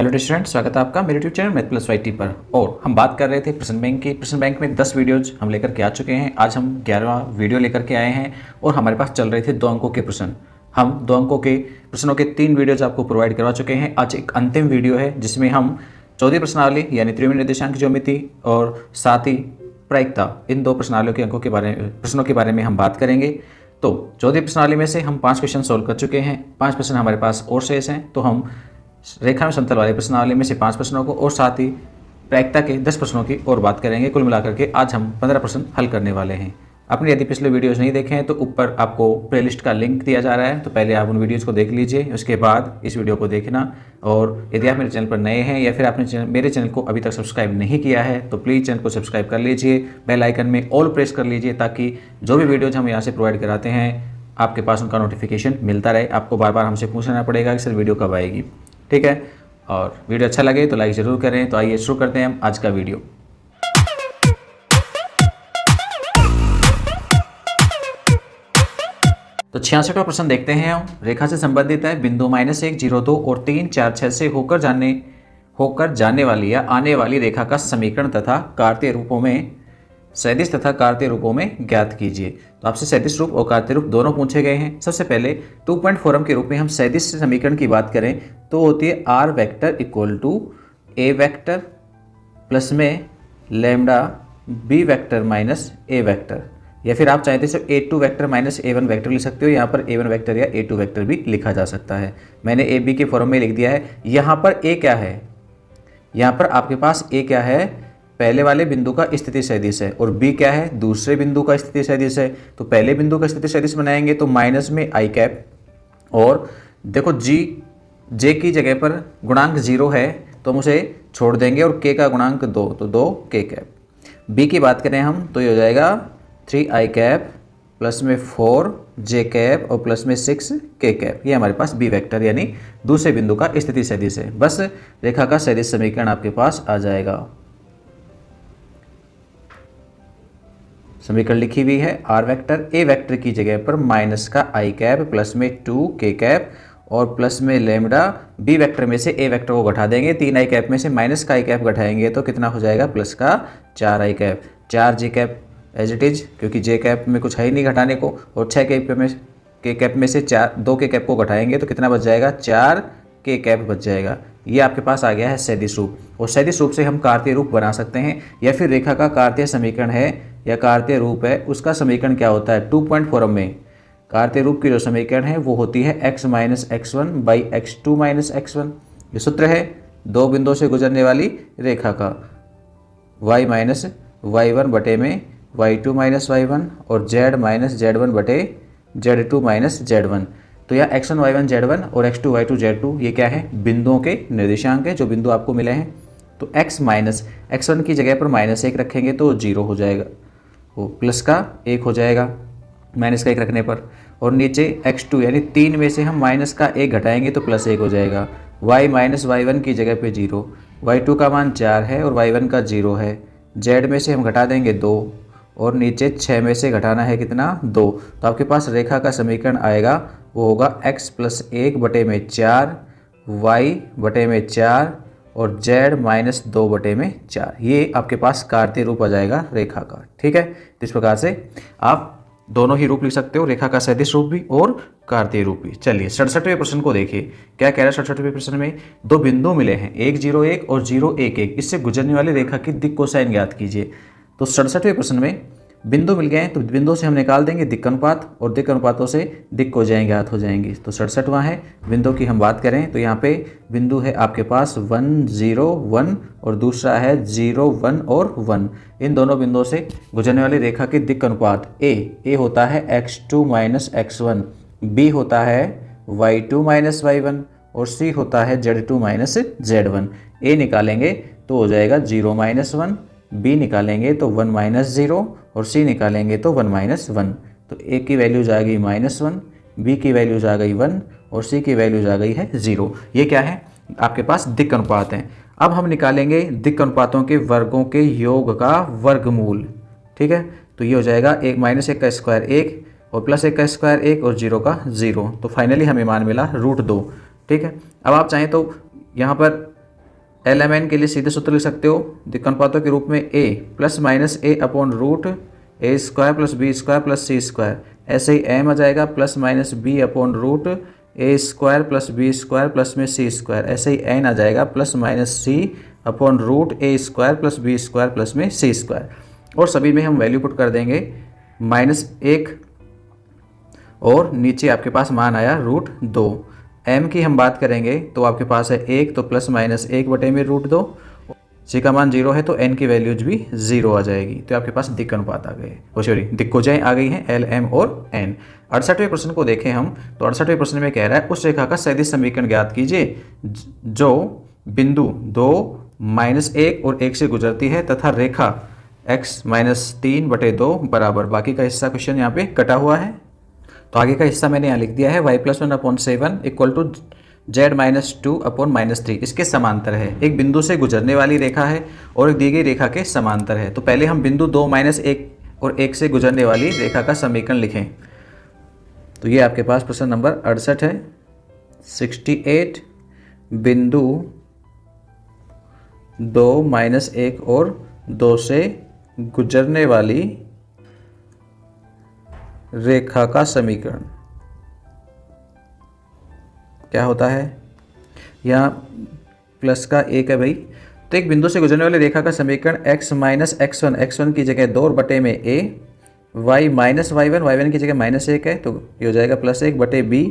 Hello student, स्वागत है आपका मेरे YouTube channel math plus YT पर। और हम बात कर रहे थे प्रश्न बैंक की। प्रश्न बैंक में 10 वीडियोज हम लेकर के आ चुके हैं। आज हम 11वां वीडियो लेकर के आए हैं और हमारे पास चल रहे थे 2 अंकों के प्रश्न। हम 2 अंकों के प्रश्नों के 3 वीडियोज आपको प्रोवाइड करवा चुके हैं। आज एक अंतिम वीडियो है जिसमें हम चौथी प्रश्नावली यानी त्रिविमीय निर्देशांक ज्योमेट्री और साथ ही प्रायिकता, इन 2 प्रश्नावलियों के प्रश्नों के बारे में हम बात करेंगे। तो चौथी प्रश्नावली में से हम 5 क्वेश्चन सोल्व कर चुके हैं। 5 प्रश्न हमारे पास और शेष हैं। तो हम रेखा में समतल वाले प्रश्नावली में से 5 प्रश्नों को और साथ ही प्रायिकता के 10 प्रश्नों की और बात करेंगे। कुल मिलाकर के आज हम 15 प्रश्न हल करने वाले हैं। आपने यदि पिछले वीडियोज़ नहीं देखे हैं तो ऊपर आपको प्लेलिस्ट का लिंक दिया जा रहा है, तो पहले आप उन वीडियोज़ को देख लीजिए, उसके बाद इस वीडियो को देखना। और यदि आप मेरे चैनल पर नए हैं या फिर आपने मेरे चैनल को अभी तक सब्सक्राइब नहीं किया है तो प्लीज़ चैनल को सब्सक्राइब कर लीजिए, बेल आइकन में ऑल प्रेस कर लीजिए ताकि जो भी वीडियोज़ हम यहाँ से प्रोवाइड कराते हैं आपके पास उनका नोटिफिकेशन मिलता रहे। आपको बार बार हमसे पूछना पड़ेगा कि सर वीडियो कब आएगी। ठीक है, और वीडियो अच्छा लगे तो लाइक ज़रूर करें। तो आइए शुरू करते हैं हम आज का वीडियो। तो 66वां प्रश्न देखते हैं हम। रेखा से संबंधित है, बिंदु -1, 0, 2 और 3, 4, 6 से होकर जाने वाली या आने वाली रेखा का समीकरण तथा कार्तीय रूपों में सदिश तथा कार्तीय रूपों में ज्ञात कीजिए। तो आपसे सदिश रूप और कार्तीय रूप दोनों पूछे गए हैं। सबसे पहले 2 पॉइंट फॉर्म के रूप में हम सदिश समीकरण की बात करें तो होती है r vector equal to a vector plus में lambda b vector minus a vector, या फिर आप चाहते सिर्फ A2 vector minus A1 vector लिख सकते हो। यहाँ पर A1 वेक्टर या A2 वेक्टर भी लिखा जा सकता है। मैंने ए बी के फॉर्म में लिख दिया है। यहाँ पर A क्या है, यहाँ पर आपके पास A क्या है, पहले वाले बिंदु का स्थिति सदिश है, और B क्या है, दूसरे बिंदु का स्थिति सदिश है। तो पहले बिंदु का स्थिति सदिश बनाएंगे तो माइनस में आई कैप, और देखो J की जगह पर गुणांक 0 है तो हम उसे छोड़ देंगे, और K का गुणांक 2 तो 2 K कैप। B की बात करें हम तो ये हो जाएगा 3 आई कैप प्लस में 4 J कैप और प्लस में 6 K कैप। ये हमारे पास B वेक्टर यानी दूसरे बिंदु का स्थिति सदिश है। बस रेखा का सदिश समीकरण आपके पास आ जाएगा। समीकरण लिखी हुई है आर वेक्टर ए वेक्टर की जगह पर माइनस का आई कैप प्लस में 2 K कैप और प्लस में लैम्डा बी वेक्टर में से ए वेक्टर को घटा देंगे। 3 आई कैप में से माइनस का आई कैप घटाएंगे तो कितना हो जाएगा, प्लस का 4 I cap. 4 J cap as it is, क्योंकि J कैप में कुछ है ही नहीं घटाने को, और 6 K कैप में से 2 K कैप को घटाएंगे तो कितना बच जाएगा, 4 K कैप बच जाएगा। ये आपके पास आ गया है सदिश रूप, और सदिश रूप से हम कार्तीय रूप बना सकते हैं, या फिर रेखा का कार्तीय समीकरण है या कार्तीय रूप है उसका समीकरण क्या होता है। 2 पॉइंट फॉर्म में कार्तीय रूप की जो समीकरण है वो होती है x minus x1 by x2 minus x1। ये सूत्र है 2 बिंदुओं से गुजरने वाली रेखा का, y माइनस y1 बटे में y2 माइनस y1 और z माइनस z1 बटे z2 माइनस z1। तो यह x1 y1 z1 और x2 y2 z2 ये क्या है, बिंदुओं के निर्देशांक है जो बिंदु आपको मिले हैं। तो x माइनस x1 की जगह पर -1 रखेंगे तो 0 हो जाएगा, वो प्लस का 1 हो जाएगा माइनस का 1 रखने पर, और नीचे x2 यानी 3 में से हम माइनस का 1 घटाएंगे तो प्लस 1 हो जाएगा। y माइनस y1 की जगह पे 0, y2 का मान 4 है और y1 का 0 है। z में से हम घटा देंगे 2 और नीचे 6 में से घटाना है कितना, 2। तो आपके पास रेखा का समीकरण आएगा वो होगा x प्लस 1 बटे में 4, y बटे में 4 और z माइनस 2 बटे में 4। ये आपके पास कार्तीय रूप आ जाएगा रेखा का। ठीक है, तो इस प्रकार से आप दोनों ही रूप लिख सकते हो, रेखा का सदिश रूप भी और कार्तीय रूप भी। चलिए 67वें प्रश्न को देखिए, क्या कह रहा है 67वें प्रश्न में। 2 बिंदु मिले हैं 1, 0, 1 और 0, 1, 1, इससे गुजरने वाली रेखा की दिक् कोसाइन ज्ञात कीजिए। तो 67वें प्रश्न में बिंदु मिल गए हैं तो बिंदु से हम निकाल देंगे दिक् अनुपात, और दिक् अनुपातों से दिक् को जाएंगे ज्ञात हो जाएंगे। तो 67वां है। बिंदु की हम बात करें तो यहाँ पे बिंदु है आपके पास 1, 0, 1 और दूसरा है 0, 1 और 1। इन दोनों बिंदुओं से गुजरने वाली रेखा की दिक् अनुपात ए होता है x2 माइनस x1, बी होता है y2 माइनस y1 और सी होता है z2 माइनस z1। ए निकालेंगे तो हो जाएगा 0 माइनस 1, बी निकालेंगे तो 1 माइनस 0 और सी निकालेंगे तो 1 माइनस 1। तो ए की वैल्यूज आ गई -1, बी की वैल्यूज आ गई 1 और सी की वैल्यूज आ गई है 0। ये क्या है, आपके पास दिक् अनुपात हैं। अब हम निकालेंगे दिक् अनुपातों के वर्गों के योग का वर्गमूल। ठीक है, तो ये हो जाएगा -1 का स्क्वायर 1 और +1 का स्क्वायर 1 और 0 का 0। तो फाइनली हमें मान मिला √2। ठीक है, अब आप चाहें तो यहाँ पर एल एम एन के लिए सीधे सूत्र लिख सकते हो दिक् अनुपातों के रूप में a plus minus a upon root a square plus b square plus c square. ऐसे ही m आ जाएगा plus minus b upon root a square plus b square plus में सी स्क्वायर। ऐसे ही n आ जाएगा plus minus c upon root a square plus b square plus में सी स्क्वायर। और सभी में हम वैल्यू पुट कर देंगे -1 और नीचे आपके पास मान आया √2। m की हम बात करेंगे तो आपके पास है 1 तो प्लस माइनस 1 बटे में √2। c का मान 0 है तो n की वैल्यूज भी 0 आ जाएगी। तो आपके पास दिक् अनुपात आ गए, सॉरी दिक्कोजाएं आ गई हैं l m और n। 68वें प्रश्न को देखें हम तो 68वें प्रश्न में कह रहा है उस रेखा का सदिश समीकरण ज्ञात कीजिए जो बिंदु 2 -1 और 1 से गुजरती है तथा रेखा x -3/2 बराबर। बाकी का हिस्सा क्वेश्चन यहाँ पे कटा हुआ है तो आगे का हिस्सा मैंने यहाँ लिख दिया है y+1/7 इक्वल टू z-2/-3 इसके समांतर है। एक बिंदु से गुजरने वाली रेखा है और एक दी गई रेखा के समांतर है। तो पहले हम बिंदु 2 -1 और 1 से गुजरने वाली रेखा का समीकरण लिखें। तो ये आपके पास प्रश्न नंबर 68 है। 68 बिंदु 2 -1 और 2 से गुजरने वाली रेखा का समीकरण क्या होता है। यहाँ प्लस का 1 है भाई। तो एक बिंदु से गुजरने वाली रेखा का समीकरण x की जगह 2 और बटे में a, y की जगह -1 है तो ये हो जाएगा +1 बटे b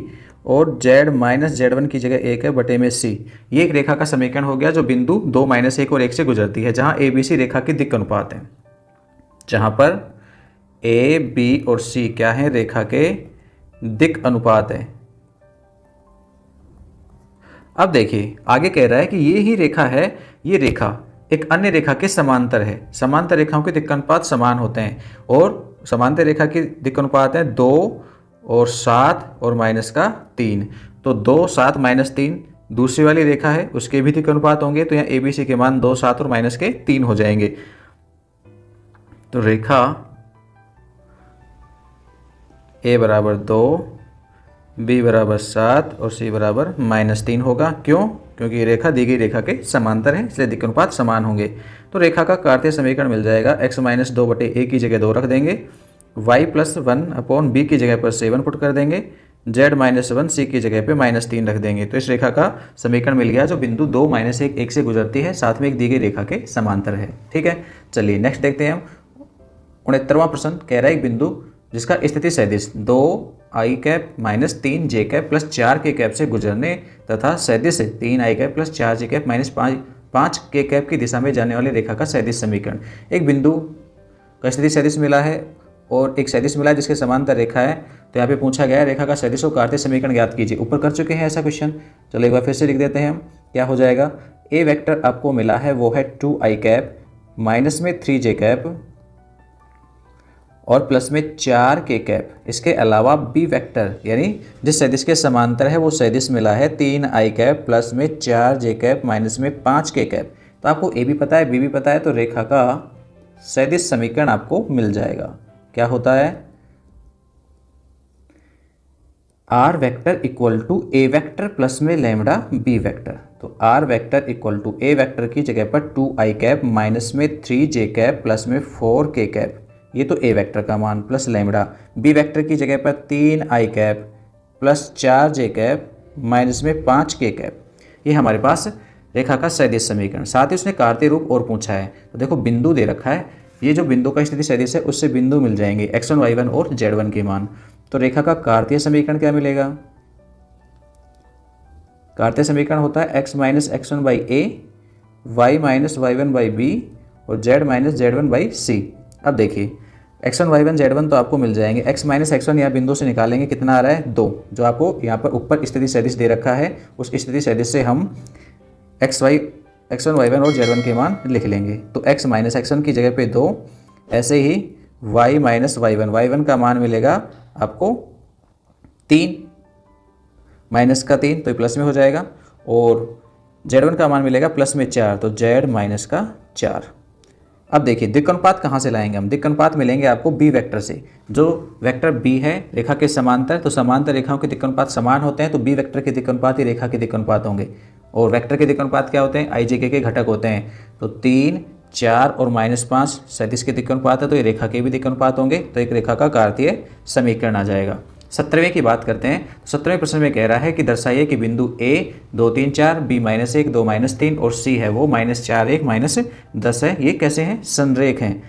और z की जगह 1 है बटे में c। ये एक रेखा का समीकरण हो गया जो बिंदु 2 -1 और 1 से गुजरती है, जहाँ ABC रेखा की दिक् अनुपात है, जहाँ पर a, b और c क्या है रेखा के दिक् अनुपात है। अब देखिए आगे कह रहा है कि ये ही रेखा है, ये रेखा एक अन्य रेखा के समांतर है। समांतर रेखाओं के दिक् अनुपात समान होते हैं और समांतर रेखा की दिक् अनुपात है 2 और 7 और -3। तो 2, 7, -3 दूसरी वाली रेखा है उसके भी दिक् अनुपात होंगे। तो यहाँ ABC के मान 2, 7 और -3 हो जाएंगे। तो रेखा A बराबर 2, B बराबर 7 और C बराबर -3 होगा। क्यों? क्योंकि ये रेखा दी गई रेखा के समांतर है, इसलिए दिक् अनुपात समान होंगे। तो रेखा का कार्तीय समीकरण मिल जाएगा x -2 बटे a की जगह 2 रख देंगे, y+1/b की जगह पर 7 पुट कर देंगे, z-1 c की जगह पे -3 रख देंगे। तो इस रेखा का समीकरण मिल गया जो बिंदु 2 -1 1 से गुजरती है, साथ में एक दी गई रेखा के समांतर है। ठीक है, चलिए नेक्स्ट देखते हैं हम। 69वां प्रश्न कह रहा है एक बिंदु जिसका स्थिति सदिश 2i cap -3j cap plus 4k cap से गुजरने तथा सदिश 3i cap plus 4j cap -5k cap की दिशा में जाने वाली रेखा का सदिश समीकरण। एक बिंदु का स्थिति सदिश मिला है और एक सदिश मिला है जिसके समांतर रेखा है। तो यहाँ पे पूछा गया है रेखा का सदिश और कार्तीय समीकरण ज्ञात कीजिए। ऊपर कर चुके हैं ऐसा क्वेश्चन, चलो एक बार फिर से लिख देते हैं हम। क्या हो जाएगा, ए वेक्टर आपको मिला है वो है 2i कैप माइनस में 3j कैप और प्लस में 4k कैप। इसके अलावा बी वेक्टर यानी जिस सदिश के समांतर है वो सदिश मिला है 3i कैप प्लस में 4j कैप माइनस में 5k कैप। तो आपको ए भी पता है बी भी पता है, तो रेखा का सदिश समीकरण आपको मिल जाएगा। क्या होता है, r vector equal to a vector plus में लैम्डा बी वेक्टर। तो r vector equal to a vector की जगह पर 2i कैप माइनस में 3j कैप प्लस में 4k कैप, ये तो ए वेक्टर का मान प्लस लैम्डा। बी वेक्टर की जगह पर 3i cap plus 4j cap minus में 5k कैप। ये हमारे पास रेखा का सदिश समीकरण। साथ ही उसने कार्तीय रूप और पूछा है। तो देखो बिंदु दे रखा है, ये जो बिंदु का स्थिति सदिश है उससे बिंदु मिल जाएंगे x1, y1 और z1 के मान। तो रेखा का कार्तीय समीकरण क्या मिलेगा, कार्तीय समीकरण होता है x -x1 by a, y -y1 by b और z -z1 बाई c। अब देखिए x1, y1, z1 तो आपको मिल जाएंगे। x -x1 यहाँ बिंदु से निकालेंगे, कितना आ रहा है 2, जो आपको यहाँ पर ऊपर स्थिति सदिश दे रखा है। उस स्थिति सदिश से हम x1, y1 और z1 के मान लिख लेंगे। तो x -x1 की जगह पे 2, ऐसे ही y -y1 का मान मिलेगा आपको 3 माइनस का 3 तो ये प्लस में हो जाएगा, और z1 का मान मिलेगा प्लस में 4 तो z माइनस का 4। अब देखिए दिक् अनुपात कहाँ से लाएंगे हम, दिक् अनुपात मिलेंगे आपको बी वेक्टर से। जो वेक्टर बी है रेखा के समांतर, तो समांतर रेखाओं के दिक् अनुपात समान होते हैं, तो बी वेक्टर के दिक् अनुपात ही रेखा के दिक् अनुपात होंगे। और वेक्टर के दिक् अनुपात क्या होते हैं, आई जे के घटक होते हैं। तो 3, 4 और -5 सदिश के दिक् अनुपात है, तो ये रेखा के भी दिक् अनुपात होंगे, तो एक रेखा का कार्तीय समीकरण आ जाएगा। 17वें की बात करते हैं। 17वें प्रश्न में कह रहा है कि दर्शाइए कि बिंदु ए 2, 3, 4, बी -1, 2, -3 और सी है वो -4, 1, -10 है। ये कैसे हैं, संरेख हैं।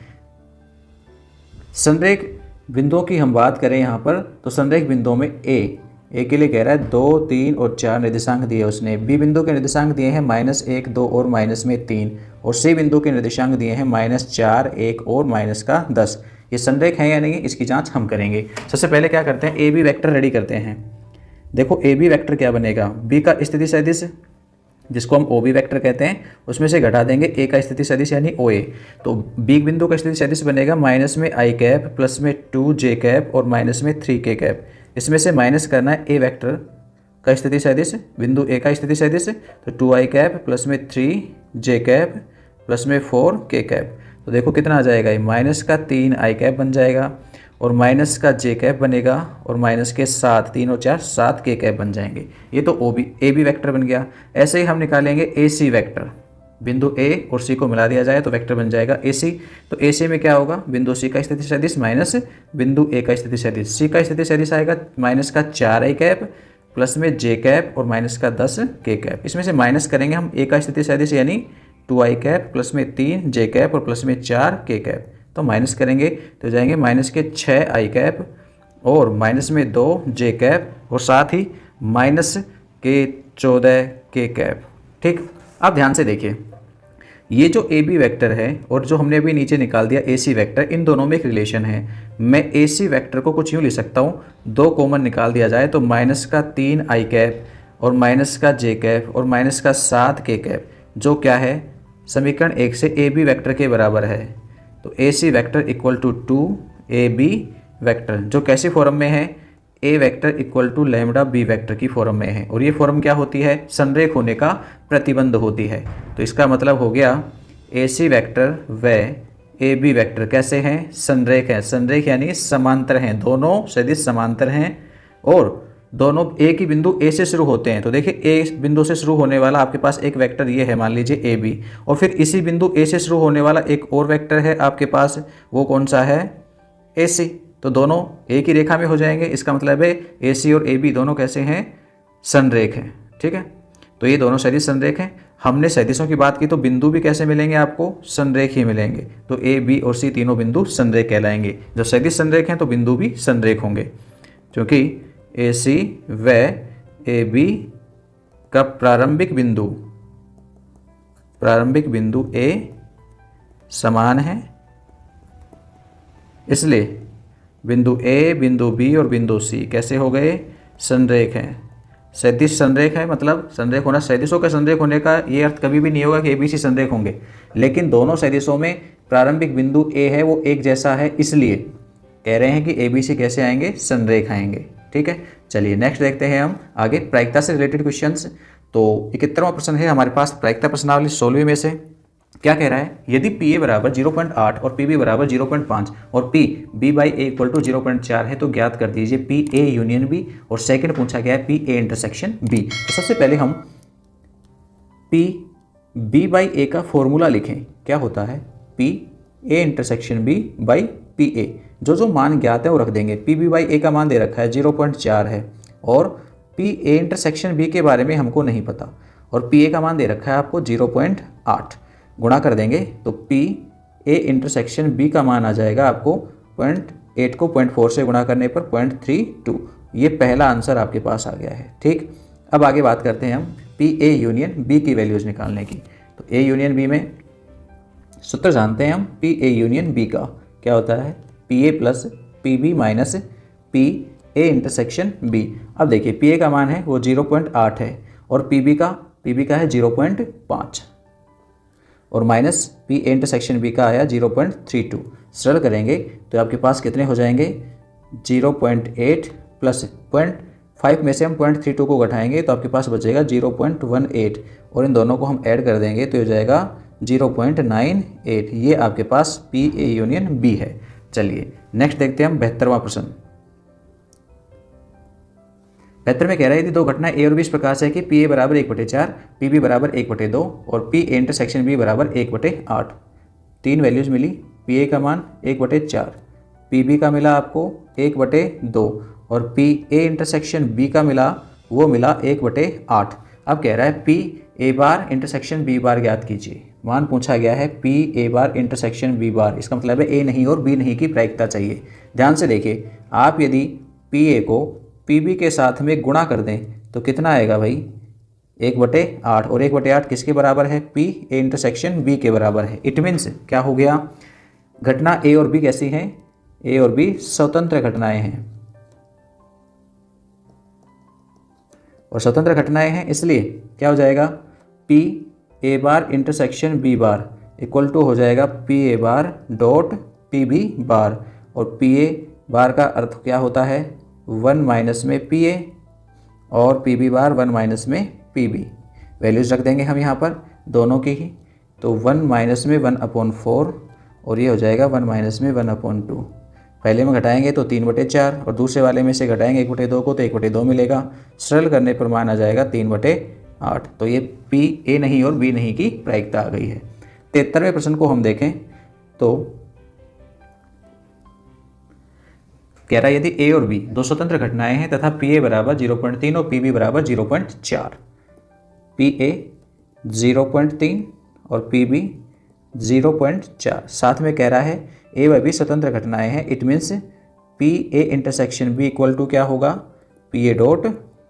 संरेख बिंदुओं की हम बात करें यहाँ पर, तो संरेख बिंदुओं में ए के लिए कह रहा है 2, 3 और 4 निर्देशांक दिए उसने। बी बिंदु के निर्देशांक दिए हैं -1, 2 और -3, और सी बिंदु के निर्देशांक दिए हैं -4, 1 और -10। ये संरेख है या नहीं, इसकी जांच हम करेंगे। सबसे पहले क्या करते हैं, ए बी वेक्टर रेडी करते हैं। देखो ए बी वेक्टर क्या बनेगा, बी का स्थिति सदिश जिसको हम ओ बी वैक्टर कहते हैं, उसमें से घटा देंगे ए का स्थिति सदिश यानी ओ ए। तो बी बिंदु का स्थिति सदिश बनेगा माइनस में आई कैप प्लस में 2 जे कैप और माइनस में 3 के कैप। इसमें से माइनस करना है ए वेक्टर का स्थिति सदिश, बिंदु ए का स्थिति सदिश, तो 2 आई कैप प्लस में 3 जे कैप प्लस में 4 के कैप। तो देखो कितना आ जाएगा, ये माइनस का 3 आई कैप बन जाएगा और माइनस का जे कैप बनेगा और माइनस के 7, 3 और 4 7 के कैप बन जाएंगे। ये तो O B A B vector बन गया। ऐसे ही हम निकालेंगे ए सी वैक्टर, बिंदु ए और सी को मिला दिया जाए तो वेक्टर बन जाएगा ए सी। तो ए सी में क्या होगा, बिंदु सी का स्थिति सदिश माइनस बिंदु ए का स्थिति सदिश। सी का स्थिति सदिश आएगा माइनस का 4 आई कैप प्लस में जे कैप और माइनस का 10 के कैप। इसमें से माइनस करेंगे हम ए का स्थिति सदिश यानी 2 आई कैप प्लस में 3 जे कैप और प्लस में 4 के कैप। तो माइनस करेंगे तो जाएंगे माइनस के 6 आई कैप और माइनस में 2 जे कैप और साथ ही माइनस के 14 के कैप। ठीक, अब ध्यान से देखिए, ये जो ए बी वैक्टर है और जो हमने अभी नीचे निकाल दिया ए सी वैक्टर, इन दोनों में एक रिलेशन है। मैं ए सी वैक्टर को कुछ यूँ लिख सकता हूँ, 2 कॉमन निकाल दिया जाए तो माइनस का 3 आई कैप और माइनस का जे कैप और माइनस का 7 के कैप, जो क्या है समीकरण 1 से ए बी वैक्टर के बराबर है। तो A C vector equal to 2 A B vector, जो कैसे फॉर्म में है, A vector equal to lambda B vector की फॉर्म में है। और ये फॉर्म क्या होती है, संरेख होने का प्रतिबंध होती है। तो इसका मतलब हो गया ए सी वैक्टर व ए बी वैक्टर कैसे हैं, संरेख हैं। संरेख यानी समांतर हैं, दोनों सदिश समांतर हैं और दोनों एक ही बिंदु ए से शुरू होते हैं। तो देखिए ए बिंदु से शुरू होने वाला आपके पास एक वेक्टर ये है, मान लीजिए ए बी, और फिर इसी बिंदु ए से शुरू होने वाला एक और वेक्टर है आपके पास, वो कौन सा है, ए सी। तो दोनों एक ही रेखा में हो जाएंगे। इसका मतलब है ए सी और ए बी दोनों कैसे हैं, संरेख हैं। ठीक है, तो ये दोनों सदिश संरेख हैं। हमने सदिशों की बात की तो बिंदु भी कैसे मिलेंगे आपको, संरेख ही मिलेंगे। तो ए बी और सी तीनों बिंदु संरेख कहलाएंगे। जब सदिश संरेख हैं तो बिंदु भी संरेख होंगे, क्योंकि ए सी व ए बी का प्रारंभिक बिंदु ए समान है, इसलिए बिंदु ए, बिंदु बी और बिंदु सी कैसे हो गए, संरेख हैं। सदिश संरेख है, मतलब संरेख होना, सदिशों का संरेख होने का ये अर्थ कभी भी नहीं होगा कि ए बी सी संरेख होंगे, लेकिन दोनों सदिशों में प्रारंभिक बिंदु ए है वो एक जैसा है, इसलिए कह रहे हैं कि ए बी सी कैसे आएंगे, संरेख आएंगे। ठीक है, चलिए नेक्स्ट देखते हैं हम आगे प्रायिकता से रिलेटेड क्वेश्चंस। तो 71वां प्रश्न है हमारे पास प्रायिकता प्रश्नावली 16वीं में से। क्या कह रहा है, यदि पी ए बराबर 0.8 और पी बी बराबर 0.5 और P B by A equal to 0.4 है तो ज्ञात कर दीजिए पी ए यूनियन बी। और सेकंड पूछा गया है पी ए इंटरसेक्शन बी। तो सबसे पहले हम पी बी बाई ए का फॉर्मूला लिखें। क्या होता है, P A intersection B by P A. जो मान ज्ञात है वो रख देंगे। पी बी बाई ए का मान दे रखा है 0.4 है और पी ए इंटरसेक्शन बी के बारे में हमको नहीं पता, और पी ए का मान दे रखा है आपको 0.8। गुणा कर देंगे तो पी ए इंटरसेक्शन बी का मान आ जाएगा आपको 0.8 को 0.4 से गुणा करने पर 0.32। ये पहला आंसर आपके पास आ गया है। ठीक, अब आगे बात करते हैं हम पी ए यूनियन बी की वैल्यूज निकालने की। तो ए यूनियन बी में सूत्र जानते हैं हम, पी ए यूनियन बी का क्या होता है, P A plus P B minus P A intersection B. अब देखिए पी ए का मान है वो 0.8 है और पी बी का है 0.5 और minus P A intersection B का आया 0.32। सरल करेंगे तो आपके पास कितने हो जाएंगे, 0.8 प्लस 0.5 में से हम 0.32 को घटाएंगे तो आपके पास बचेगा 0.18 और इन दोनों को हम ऐड कर देंगे तो हो जाएगा 0.98। ये आपके पास पी ए यूनियन बी है। चलिए नेक्स्ट देखते हैं हम 72वां प्रश्न। बेहतर में कह रहा है यदि दो घटनाएं ए और बी इस प्रकार से है कि पी ए बराबर 1/4, पी बी बराबर 1/2 और पी ए इंटरसेक्शन बी बराबर 1/8। तीन वैल्यूज़ मिली, पी ए का मान 1/4, पी बी का मिला आपको 1/2 और पी ए इंटरसेक्शन बी का मिला 1/8। अब कह रहा है P A bar intersection B bar ज्ञात कीजिए। मान पूछा गया है P A bar intersection B bar, इसका मतलब है ए नहीं और बी नहीं की प्रायिकता चाहिए। ध्यान से देखिए, आप यदि पी ए को पी बी के साथ में गुणा कर दें तो कितना आएगा भाई, 1/8 और 1/8 किसके बराबर है, पी ए इंटरसेक्शन बी के बराबर है। इट मीन्स क्या हो गया, घटना ए और बी कैसी हैं, ए और बी स्वतंत्र घटनाएं हैं और स्वतंत्र घटनाएं हैं इसलिए क्या हो जाएगा, P A bar intersection B bar equal to हो जाएगा P A bar dot P B bar. और पी ए बार का अर्थ क्या होता है, 1 माइनस में पी ए और पी बी बार 1 माइनस में पी बी। वैल्यूज़ रख देंगे हम यहाँ पर दोनों की ही, तो 1 माइनस में 1/4 और ये हो जाएगा 1 माइनस में 1/2। पहले में घटाएंगे तो 3/4 और दूसरे वाले में से घटाएंगे 1/2 को तो 1/2 मिलेगा। सरल करने पर मान आ जाएगा 3/8। तो ये पी ए नहीं और बी नहीं की प्रायिकता आ गई है। 73वें प्रश्न को हम देखें तो कह रहा है यदि ए और बी दो स्वतंत्र घटनाएं हैं तथा पी ए बराबर 0.3 और पी बी बराबर 0.4, पी ए 0.3 और पी बी 0.4, साथ में कह रहा है ए व बी स्वतंत्र घटनाएं हैं। It means P A intersection B equal to क्या होगा, P A dot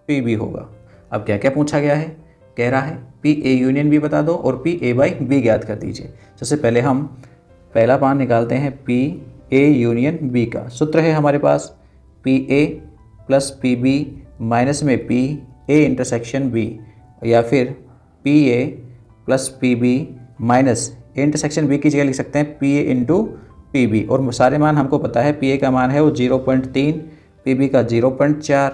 P B होगा। अब क्या क्या पूछा गया है, कह रहा है पी ए यूनियन बी बता दो और पी ए बाई बी ज्ञात कर दीजिए। सबसे पहले हम पहला मान निकालते हैं पी ए यूनियन बी का। सूत्र है हमारे पास P A plus P B minus में पी ए इंटरसेक्शन बी, या फिर P A plus P B minus A intersection B की जगह लिख सकते हैं P A into P B. और सारे मान हमको पता है, पी ए का मान है वो 0.3, पी बी का 0.4,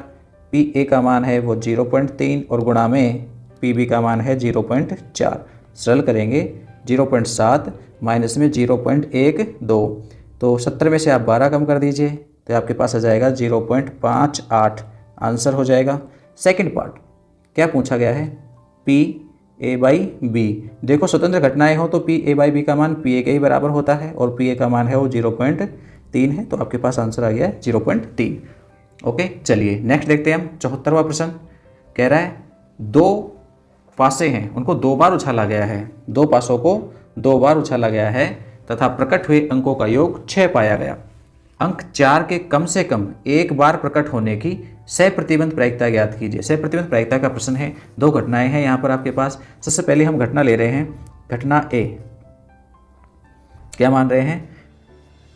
पी ए का मान है वो 0.3 और गुणा में पी बी का मान है 0.4। सरल करेंगे 0.7 माइनस में 0.12, तो 70 में से आप 12 कम कर दीजिए तो आपके पास आ जाएगा 0.58। आंसर हो जाएगा। सेकंड पार्ट क्या पूछा गया है, पी ए बाई बी। देखो स्वतंत्र घटनाएं हो तो पी ए बाई बी का मान पी ए के ही बराबर होता है और पी ए का मान है वो 0.3 है, तो आपके पास आंसर आ गया है 0.3। ओके, चलिए नेक्स्ट देखते हैं हम 74वां प्रश्न। कह रहा है दो पासे हैं उनको 2 बार उछाला गया है, 2 पासों को 2 बार उछाला गया है तथा प्रकट हुए अंकों का योग 6 पाया गया। अंक 4 के कम से कम एक बार प्रकट होने की सहप्रतिबंध प्रायिकता ज्ञात कीजिए। सहप्रतिबंध प्रायिकता का प्रश्न है, 2 घटनाएं हैं यहाँ पर आपके पास। सबसे पहले हम घटना ले रहे हैं, घटना ए। क्या मान रहे हैं,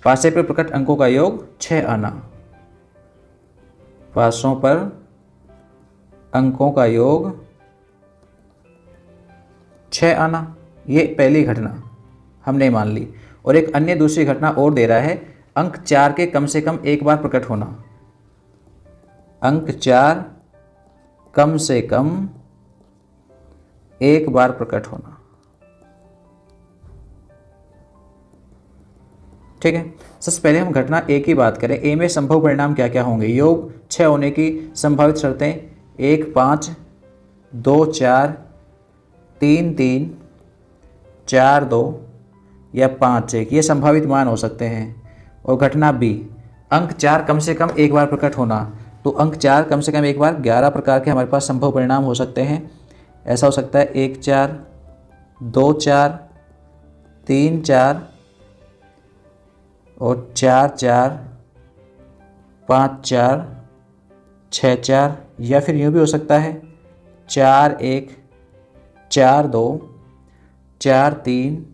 पासे पर प्रकट अंकों का योग 6 आना। पासों पर अंकों का योग 6 आना, ये पहली घटना हमने मान ली। और एक अन्य दूसरी घटना और दे रहा है, अंक 4 के कम से कम एक बार प्रकट होना। अंक 4 कम से कम एक बार प्रकट होना। ठीक है, सबसे पहले हम घटना ए की बात करें। ए में संभव परिणाम क्या क्या होंगे, योग 6 होने की संभावित शर्तें 1 5, 2 4, 3 3, 4 2 या 5 1, ये संभावित मान हो सकते हैं। और घटना बी, अंक 4 कम से कम एक बार प्रकट होना, तो अंक 4 कम से कम एक बार 11 प्रकार के हमारे पास संभव परिणाम हो सकते हैं। ऐसा हो सकता है 1 4, 2 4, 3 4 और 4 4, 5 4, 6 4, या फिर यूँ भी हो सकता है 4 1, 4 2, 4 3,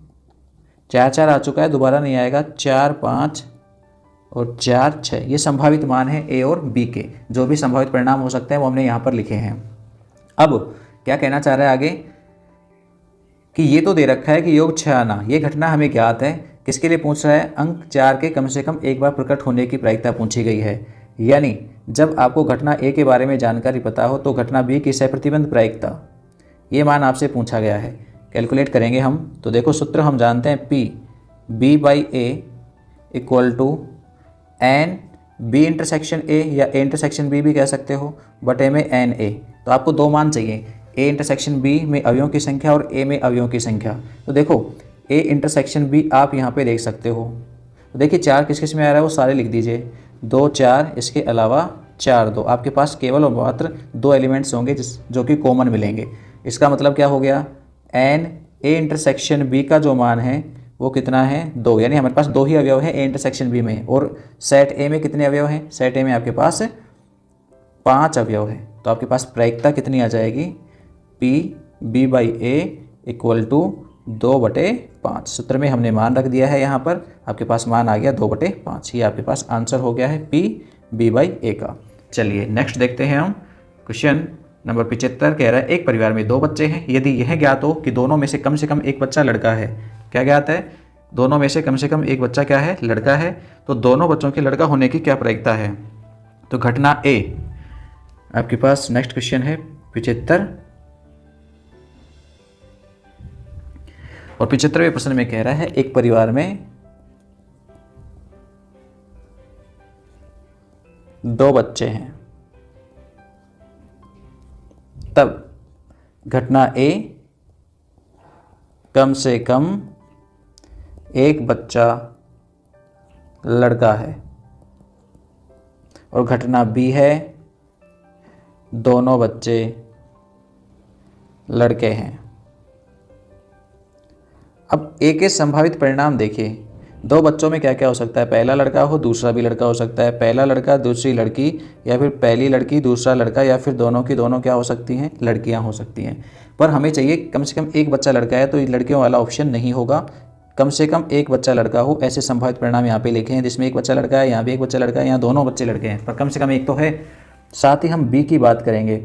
4 4 आ चुका है, दोबारा नहीं आएगा, 4 5 और 4 6। ये संभावित मान है ए और बी के। जो भी संभावित परिणाम हो सकते हैं वो हमने यहाँ पर लिखे हैं। अब क्या कहना चाह रहा है आगे कि ये तो दे रखा है कि योग 6 आना, ये घटना हमें ज्ञात है। किसके लिए पूछ रहा है, अंक 4 के कम से कम एक बार प्रकट होने की प्रायिकता पूछी गई है। यानी जब आपको घटना ए के बारे में जानकारी पता हो तो घटना बी की सहप्रतिबंध प्रायिकता, ये मान आपसे पूछा गया है। कैलकुलेट करेंगे हम, तो देखो सूत्र हम जानते हैं, P B by A equal to n B intersection A या ए इंटरसेक्शन बी भी कह सकते हो, बटे में एन ए। तो आपको दो मान चाहिए, ए इंटरसेक्शन बी में अवयवों की संख्या और ए में अवयवों की संख्या। तो देखो ए इंटरसेक्शन बी आप यहाँ पे देख सकते हो। तो देखिए 4 किस किस में आ रहा है वो सारे लिख दीजिए, 2 4 इसके अलावा 4 2, आपके पास केवल और मात्र 2 एलिमेंट्स होंगे जो कि कॉमन मिलेंगे। इसका मतलब क्या हो गया, एन ए इंटरसेक्शन बी का जो मान है वो कितना है 2, यानी हमारे पास 2 ही अवयव है ए इंटरसेक्शन बी में। और सेट ए में कितने अवयव हैं, सेट ए में आपके पास 5 अवयव है। तो आपके पास प्रायिकता कितनी आ जाएगी, P B by A equal to 2/5। सूत्र में हमने मान रख दिया है, यहाँ पर आपके पास मान आ गया 2/5। ये आपके पास आंसर हो गया है पी बी बाई ए का। चलिए नेक्स्ट देखते हैं हम। क्वेश्चन नंबर 75 कह रहा है एक परिवार में 2 बच्चे हैं, यदि यह ज्ञात हो कि दोनों में से कम एक बच्चा लड़का है। क्या ज्ञात है, दोनों में से कम एक बच्चा क्या है, लड़का है। तो दोनों बच्चों के लड़का होने की क्या प्रायिकता है। तो घटना ए आपके पास नेक्स्ट क्वेश्चन है 75 और 75वें प्रश्न में कह रहा है एक परिवार में 2 बच्चे हैं, तब घटना ए कम से कम एक बच्चा लड़का है और घटना बी है दोनों बच्चे लड़के हैं। अब ए के संभावित परिणाम देखिए, 2 बच्चों में क्या क्या हो सकता है, पहला लड़का हो दूसरा भी लड़का हो सकता है, पहला लड़का दूसरी लड़की, या फिर पहली लड़की दूसरा लड़का, या फिर दोनों की दोनों क्या हो सकती हैं, लड़कियां हो सकती हैं। पर हमें चाहिए कम से कम एक बच्चा लड़का है, तो ये लड़कियों वाला ऑप्शन नहीं होगा, कम से कम एक बच्चा लड़का हो। ऐसे संभावित परिणाम यहाँ पे लिखे हैं जिसमें एक बच्चा लड़का है, यहाँ भी एक बच्चा लड़का है, यहाँ दोनों बच्चे लड़के हैं, पर कम से कम एक तो है। साथ ही हम बी की बात करेंगे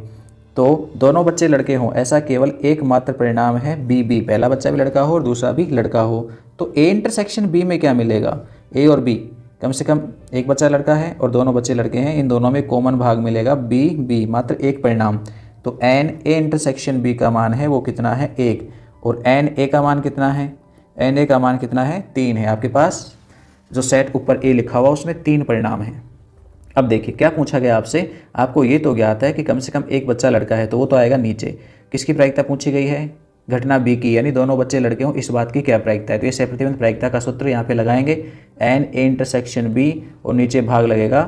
तो दोनों बच्चे लड़के हों ऐसा केवल एकमात्र परिणाम है बी, पहला बच्चा भी लड़का हो और दूसरा भी लड़का हो। तो ए इंटरसेक्शन बी में क्या मिलेगा, ए और बी कम से कम एक बच्चा लड़का है और दोनों बच्चे लड़के हैं, इन दोनों में कॉमन भाग मिलेगा बी, मात्र एक परिणाम। तो एन ए इंटरसेक्शन बी का मान है वो कितना है 1, और एन ए का मान कितना है, एन ए का मान कितना है 3 है। आपके पास जो सेट ऊपर ए लिखा हुआ उसमें 3 परिणाम हैं। अब देखिए क्या पूछा गया आपसे, आपको ये तो ज्ञात है कि कम से कम एक बच्चा लड़का है, तो वो तो आएगा नीचे। किसकी प्रायिकता पूछी गई है, घटना बी की, यानी दोनों बच्चे लड़के हों इस बात की क्या प्रायिकता है। तो ये सहप्रतिबंध प्रायिकता का सूत्र यहाँ पे लगाएंगे, एन ए इंटरसेक्शन बी और नीचे भाग लगेगा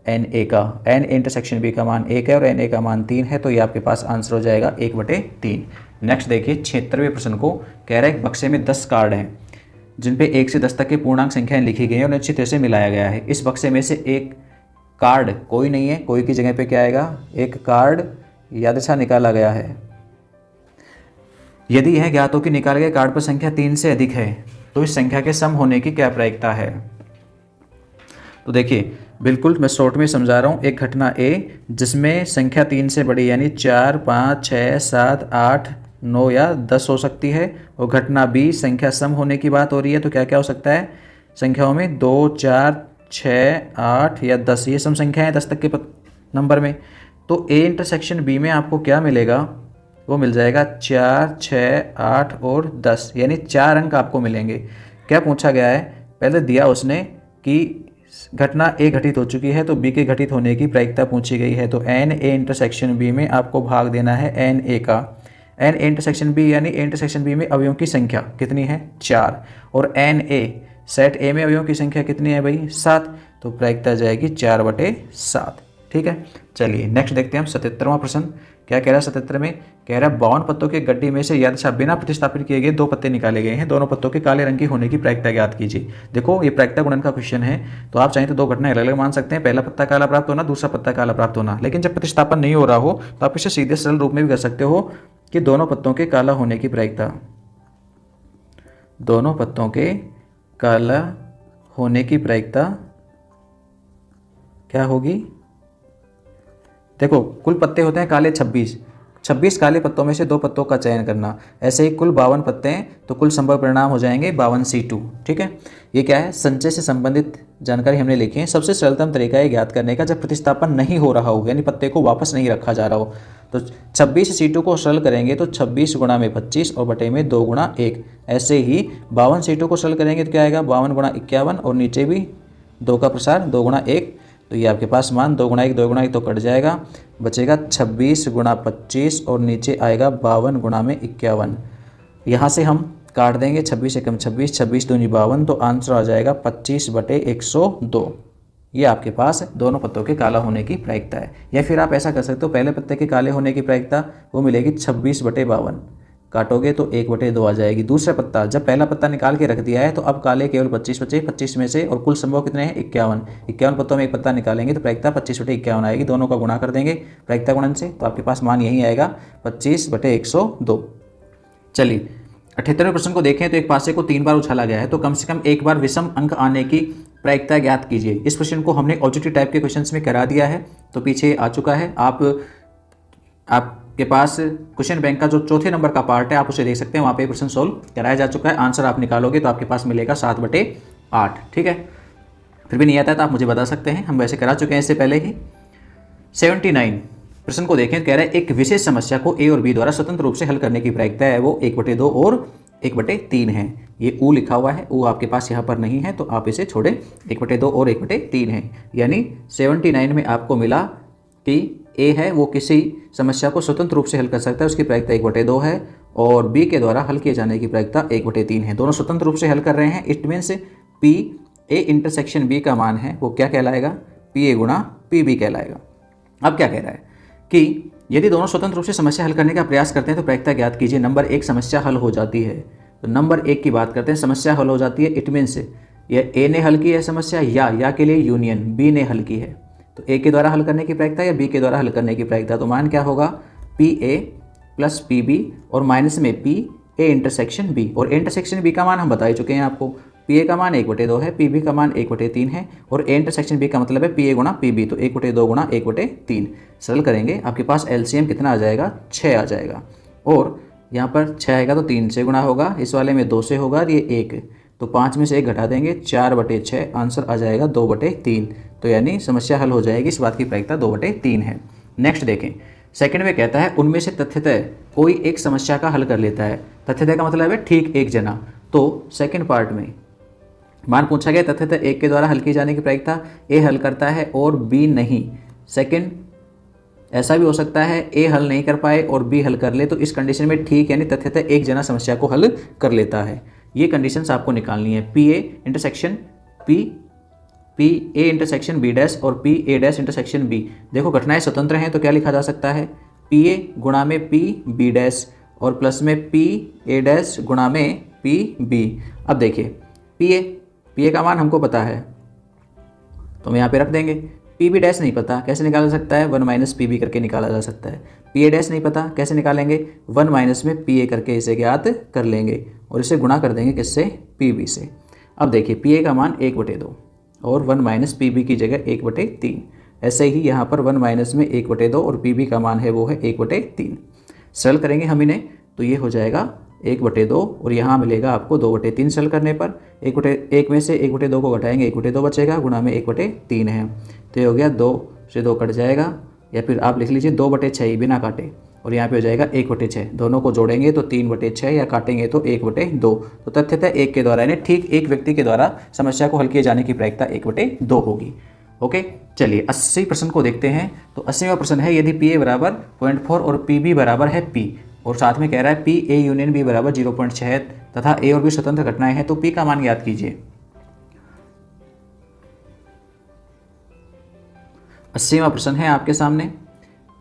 एन ए का। एन ए इंटरसेक्शन बी का मान 1 है और एन ए का मान 3 है, तो ये आपके पास आंसर हो जाएगा 1/3। नेक्स्ट देखिए 76वें प्रश्न को, कह रहा है एक बक्से में 10 कार्ड हैं जिन पे 1 से 10 तक की पूर्णांक संख्याएं लिखी गई हैं और अच्छी तरह से मिलाया गया है। इस बक्से में से एक कार्ड कोई नहीं है, कोई की जगह पे क्या आएगा, एक कार्ड यादृच्छा निकाला गया है। यदि यह ज्ञात हो कि निकाले गए कार्ड पर संख्या 3 से अधिक है तो इस संख्या के सम होने की क्या प्रायिकता है। तो देखिए बिल्कुल मैं शॉर्ट में समझा रहा हूँ। एक घटना ए जिसमें संख्या 3 से बड़ी यानी 4 5 6 7 8 9 या 10 हो सकती है, और घटना बी संख्या सम होने की बात हो रही है, तो क्या क्या हो सकता है, संख्याओं में 2 4 6 8 या 10, ये सम संख्या है 10 तक के नंबर में। तो ए इंटरसेक्शन बी में आपको क्या मिलेगा, वो मिल जाएगा 4 6 8 और 10, यानी 4 अंक आपको मिलेंगे। क्या पूछा गया है, पहले दिया उसने कि घटना ए घटित हो चुकी है तो बी के घटित होने की प्रायिकता पूछी गई है। तो एन ए इंटरसेक्शन बी में आपको भाग देना है एन ए का। एन ए इंटरसेक्शन बी यानी ए इंटरसेक्शन बी में अवयवों की संख्या कितनी है 4, और एन ए सेट ए में अवयवों की संख्या कितनी है भाई 7, तो प्रायिकता जाएगी 4/7। ठीक है, चलिए नेक्स्ट देखते हैं हम 77वां प्रश्न। क्या कह रहा है 77 में, कह रहा है 52 पत्तों के गड्ढे में से यादृच्छा बिना प्रतिस्थापित किए गए 2 पत्ते निकाले गए हैं, दोनों पत्तों के काले रंग की होने की प्रायिकता ज्ञात कीजिए। देखो ये प्रायिकता गुणन का क्वेश्चन है, तो आप चाहें तो 2 घटनाएं अलग अलग मान सकते हैं, पहला पत्ता काला प्राप्त होना, दूसरा पत्ता काला प्राप्त होना। लेकिन जब प्रतिस्थापन नहीं हो रहा हो तो आप इसे सीधे सरल रूप में भी कर सकते हो कि दोनों पत्तों के काला होने की प्रायिकता, दोनों पत्तों के काला होने की प्रायिकता क्या होगी। देखो कुल पत्ते होते हैं काले 26 काले पत्तों में से 2 पत्तों का चयन करना। ऐसे ही कुल 52 पत्ते हैं तो कुल संभव परिणाम हो जाएंगे 52C2। ठीक है, ये क्या है, संचय से संबंधित जानकारी हमने लिखी है। सबसे सरलतम तरीका है ज्ञात करने का जब प्रतिस्थापन नहीं हो रहा हो, यानी पत्ते को वापस नहीं रखा जा रहा हो। तो 26C2 को सरल करेंगे तो 26 गुणा में 25 और बटे में 2 गुणा 1। ऐसे ही 52C2 को सरल करेंगे तो क्या आएगा 52 गुणा 51 और नीचे भी 2 का प्रसार 2 गुणा 1, तो ये आपके पास मान 2 गुणा 1 तो कट जाएगा, बचेगा 26 गुणा 25 और नीचे आएगा 52 गुणा में 51। यहाँ से हम काट देंगे 26 एकम 26, 26 दूनी 52, तो आंसर आ जाएगा 25/102। ये आपके पास दोनों पत्तों के काला होने की प्रायिकता है। या फिर आप ऐसा कर सकते हो, पहले पत्ते के काले होने की प्रायिकता वो मिलेगी 26/52, काटोगे तो 1/2 आ जाएगी। दूसरा पत्ता, जब पहला पत्ता निकाल के रख दिया है तो अब काले केवल 25 बचे, 25 में से, और कुल संभव कितने हैं 51 पत्तों में एक पत्ता निकालेंगे तो प्रायिकता 25/51 आएगी। दोनों का गुणा कर देंगे प्रायिकता गुणन से, तो आपके पास मान यही आएगा 25/102। चलिए 78वें प्रश्न को देखें तो एक पासे को 3 बार उछाला गया है, तो कम से कम एक बार विषम अंक आने की प्रायिकता ज्ञात कीजिए। इस प्रश्न को हमने ऑब्जेक्टिव टाइप के क्वेश्चंस में करा दिया है, तो पीछे आ चुका है। आपके पास क्वेश्चन बैंक का जो चौथे नंबर का पार्ट है आप उसे देख सकते हैं, वहाँ पे प्रश्न सोल्व कराया जा चुका है। आंसर आप निकालोगे तो आपके पास मिलेगा 7/8। ठीक है, फिर भी नहीं आता है तो आप मुझे बता सकते हैं, हम वैसे करा चुके हैं इससे पहले ही। 79 प्रश्न को देखें, कह रहा है एक विशेष समस्या को ए और बी द्वारा स्वतंत्र रूप से हल करने की प्रायिकता है वो 1/2 और 1/3 है। ये ऊ लिखा हुआ है, ऊ आपके पास यहाँ पर नहीं है तो आप इसे छोड़ें, 1/2 और 1/3 है। यानी 79 में आपको मिला कि ए है वो किसी समस्या को स्वतंत्र रूप से हल कर सकता है, उसकी प्रायिकता 1/2 है, और बी के द्वारा हल किए जाने की प्रायिकता 1/3 है। दोनों स्वतंत्र रूप से हल कर रहे हैं। It means P A intersection B का मान है वो क्या कहलाएगा, पी ए गुणा पी बी कहलाएगा। अब क्या कह रहा है कि यदि दोनों स्वतंत्र रूप से समस्या हल करने का प्रयास करते हैं तो प्रायिकता ज्ञात कीजिए। नंबर 1 समस्या हल हो जाती है, तो नंबर 1 की बात करते हैं, समस्या हल हो जाती है। इट मीन्स ये ए ने हल की है समस्या, या के लिए यूनियन बी ने हल की है, तो ए के द्वारा हल करने की प्रायिकता या बी के द्वारा हल करने की प्रायिकता। तो मान क्या होगा, P A plus P B और माइनस में पी ए इंटरसेक्शन बी, और इंटरसेक्शन बी का मान हम बता ही चुके हैं आपको, पी ए का मान 1/2 है, पी बी का मान 1/3 है, और ए इंटरसेक्शन बी का मतलब है पी ए गुणा पी बी, तो 1/2 गुणा 1/3। सरल करेंगे आपके पास एलसीएम कितना आ जाएगा, 6 आ जाएगा, और यहाँ पर 6 आएगा तो 3 से गुणा होगा, इस वाले में 2 से होगा और ये 1, तो 5 में से 1 घटा देंगे, 4/6, आंसर आ जाएगा 2/3। तो यानी समस्या हल हो जाएगी, इस बात की प्रायिकता 2/3 है। नेक्स्ट देखें, सेकंड में कहता है उनमें से तथ्यतः कोई एक समस्या का हल कर लेता है। तथ्यतः का मतलब है ठीक एक जना, तो सेकंड पार्ट में मान पूछा गया तथ्यतः एक के द्वारा हल की जाने की प्रायिकता, ए हल करता है और बी नहीं। सेकंड ऐसा भी हो सकता है ए हल नहीं कर पाए और बी हल कर ले, तो इस कंडीशन में ठीक यानी तथ्यतः एक जना समस्या को हल कर लेता है। ये कंडीशंस आपको निकालनी है, P A intersection P A intersection B dash और P A dash intersection B. देखो घटनाएं स्वतंत्र हैं तो क्या लिखा जा सकता है, पी ए गुणा में पी बी डैश और प्लस में पी ए डैश गुणा में पी बी। अब देखिए पी ए का मान हमको पता है तो हम यहाँ पे रख देंगे, पी बी डैश नहीं पता, कैसे निकाला जा सकता है, 1 माइनस पी बी करके निकाला जा सकता है। पी ए डैश नहीं पता, कैसे निकालेंगे, 1 माइनस में पी ए करके इसे ज्ञात कर लेंगे और इसे गुणा कर देंगे किससे, पी बी से। अब देखिए पी ए का मान 1/2 और 1 माइनस पी बी की जगह 1/3, ऐसे ही यहाँ पर 1 माइनस में 1/2 और पी बी का मान है वो है 1/3। सरल करेंगे हम इन्हें तो ये हो जाएगा 1/2 और यहाँ मिलेगा आपको 2/3। सरल करने पर 1 में से 1/2 को घटाएंगे, 1/2 बचेगा, गुणा में 1/3 है, तो ये हो गया 2 से 2 कट जाएगा, या फिर आप लिख लीजिए 2/6 ही बिना काटे, और यहाँ पे हो जाएगा 1/6। दोनों को जोड़ेंगे तो 3/6 या काटेंगे तो 1/2। तो तथ्यतः एक के द्वारा यानी ठीक एक व्यक्ति के द्वारा समस्या को हल किए जाने की प्रायिकता 1/2 होगी। ओके, चलिए 80 प्रश्न को देखते हैं। तो 80वां प्रश्न है, यदि पी ए बराबर 0.4 और पी बी बराबर है पी, और साथ में कह रहा है पी ए यूनियन बी बराबर 0.6 तथा ए और बी स्वतंत्र घटनाएं हैं, तो पी का मान ज्ञात कीजिए। 80वां प्रश्न है आपके सामने,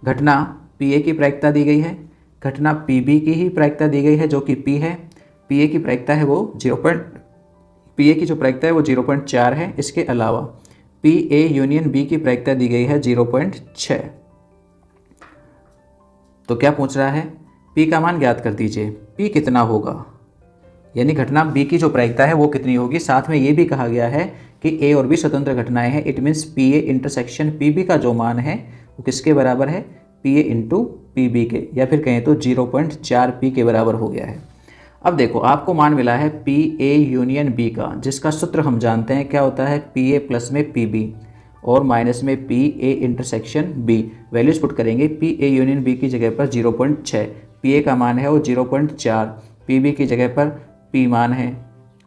घटना पी ए की प्रायिकता दी गई है, घटना पी बी की ही प्रायिकता दी गई है जो कि पी है, पी ए की प्रायिकता है वो पी ए की जो प्रायिकता है वो 0.4 है। इसके अलावा पी ए यूनियन बी की प्रायिकता दी गई है 0.6। तो क्या पूछ रहा है, पी का मान ज्ञात कर दीजिए, पी कितना होगा, यानी घटना बी की जो प्रायिकता है वो कितनी होगी। साथ में ये भी कहा गया है कि ए और बी स्वतंत्र घटनाएं हैं, it means P A intersection P B का जो मान है वो किसके बराबर है, P A into P B के, या फिर कहें तो 0.4 पी के बराबर हो गया है। अब देखो आपको मान मिला है पी ए यूनियन बी का, जिसका सूत्र हम जानते हैं क्या होता है, पी ए प्लस में पी बी और माइनस में P A intersection B. Values put करेंगे, पी ए यूनियन बी की जगह पर 0.6, पी ए का मान है वो 0.4, पी बी की जगह पर पी मान है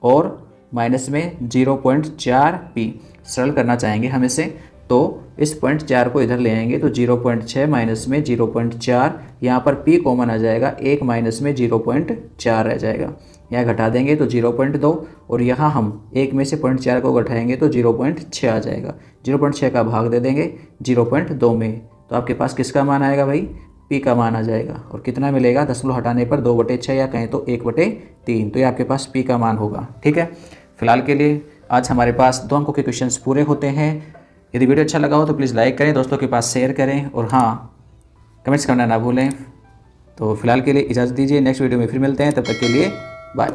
और माइनस में 0.4 पी। सरल करना चाहेंगे हम इसे, तो इस 0.4 को इधर ले आएंगे तो 0.6 माइनस में 0.4, यहाँ पर p कॉमन आ जाएगा, 1 माइनस में 0.4 रह जाएगा, यहाँ घटा देंगे तो 0.2 और यहाँ हम 1 में से 0.4 को घटाएंगे तो 0.6 आ जाएगा। 0.6 का भाग दे देंगे 0.2 में, तो आपके पास किसका मान आएगा भाई, p का मान आ जाएगा। और कितना मिलेगा, दशमलव हटाने पर 2/6 या कहें तो 1/3, तो ये आपके पास p का मान होगा। ठीक है, फिलहाल के लिए आज हमारे पास 2 अंकों के क्वेश्चंस पूरे होते हैं। यदि वीडियो अच्छा लगा हो तो प्लीज़ लाइक करें, दोस्तों के पास शेयर करें और हाँ, कमेंट्स करना ना भूलें। तो फिलहाल के लिए इजाज़त दीजिए, नेक्स्ट वीडियो में फिर मिलते हैं, तब तक के लिए बाय।